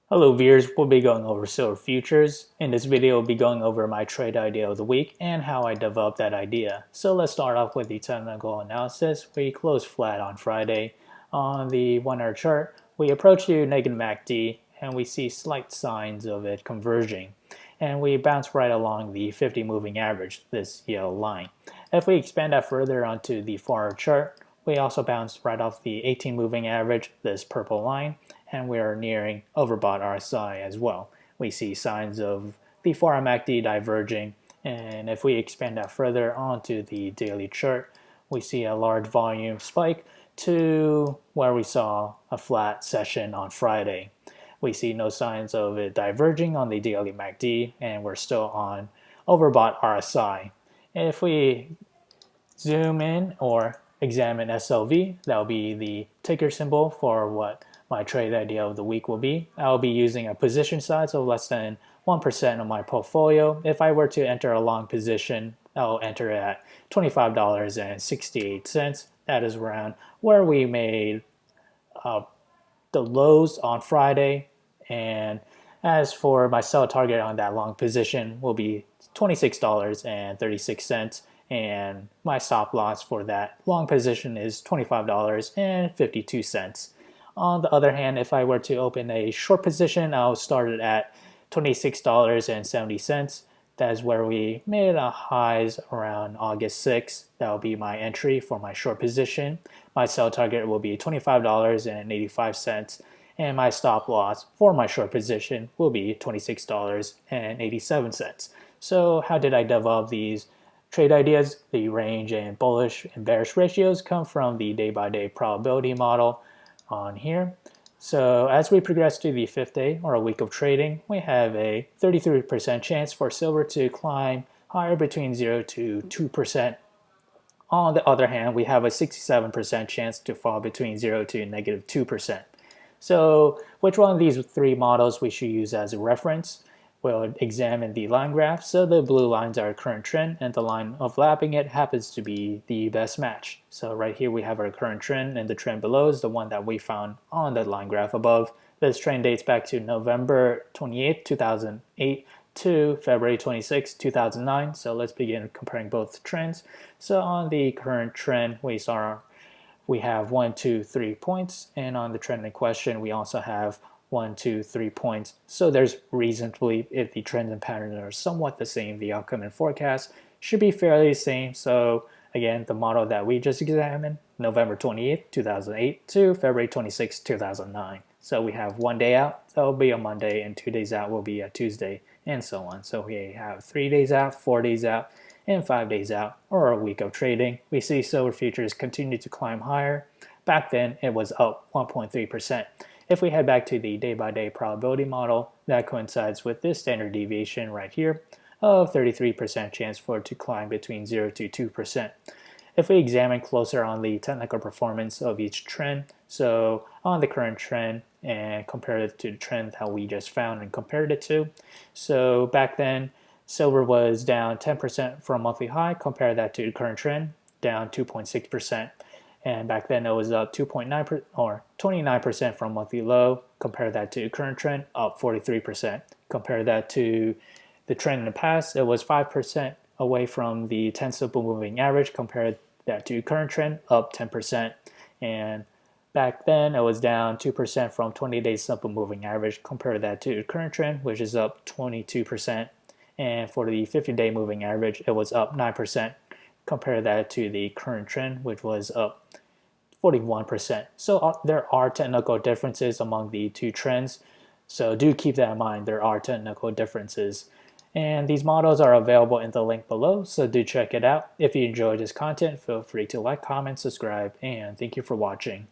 Hello viewers, we'll be going over silver futures. In this video, we'll be going over my trade idea of the week and how I developed that idea. So let's start off with the technical analysis. We closed flat on Friday. On the 1-hour chart, we approach the negative MACD and we see slight signs of it converging. And we bounce right along the 50 moving average, this yellow line. If we expand that further onto the 4-hour chart, we also bounce right off the 18 moving average, this purple line, and we are nearing overbought RSI as well. We see signs of the 4-hour MACD diverging, and if we expand that further onto the daily chart, we see a large volume spike to where we saw a flat session on Friday. We see no signs of it diverging on the daily MACD, and we're still on overbought RSI. If we zoom in or examine SLV, that will be the ticker symbol for what my trade idea of the week will be. I'll be using a position size of less than 1% of my portfolio. If I were to enter a long position, I'll enter it at $25.68. That is around where we made the lows on Friday. And as for my sell target on that long position will be $26.36. And my stop loss for that long position is $25.52. On the other hand, if I were to open a short position, I'll start it at $26.70. That is where we made a highs around August 6th. That will be my entry for my short position. My sell target will be $25.85. And my stop loss for my short position will be $26.87. So how did I develop these trade ideas? The range and bullish and bearish ratios come from the day-by-day probability model on here. So as we progress to the 5th day or a week of trading, we have a 33% chance for silver to climb higher between 0 to 2%. On the other hand, we have a 67% chance to fall between 0 to negative 2%. So which one of these three models we should use as a reference? We'll examine the line graph. So the blue lines are current trend, and the line overlapping it happens to be the best match. So right here we have our current trend, and the trend below is the one that we found on the line graph above. This trend dates back to November 28, 2008 to February 26, 2009. So let's begin comparing both trends. So on the current trend, we have 1, 2, 3 points, and on the trend in question, we also have 1, 2, 3 points. So there's reason to believe if the trends and patterns are somewhat the same, the outcome and forecast should be fairly the same. So again, the model that we just examined, November 28, 2008 to February 26, 2009. So we have 1 day out, that will be a Monday, and 2 days out will be a Tuesday, and so on. So we have 3 days out, 4 days out, and 5 days out, or a week of trading. We see silver futures continue to climb higher. Back then, it was up 1.3%. If we head back to the day-by-day probability model, that coincides with this standard deviation right here of 33% chance for it to climb between 0 to 2%. If we examine closer on the technical performance of each trend, so on the current trend and compare it to the trend that we just found and compared it to, so back then, silver was down 10% from monthly high. Compare that to the current trend, down 2.6%. And back then it was up 2.9% or 29% from monthly low. Compare that to the current trend, up 43%. Compare that to the trend in the past, it was 5% away from the 10 simple moving average. Compare that to the current trend, up 10%. And back then it was down 2% from 20-day simple moving average. Compare that to the current trend, which is up 22%. And for the 50-day moving average, it was up 9%. Compare that to the current trend, which was up 41%. So there are technical differences among the two trends. So do keep that in mind. There are technical differences. And these models are available in the link below, so do check it out. If you enjoyed this content, feel free to like, comment, subscribe, and thank you for watching.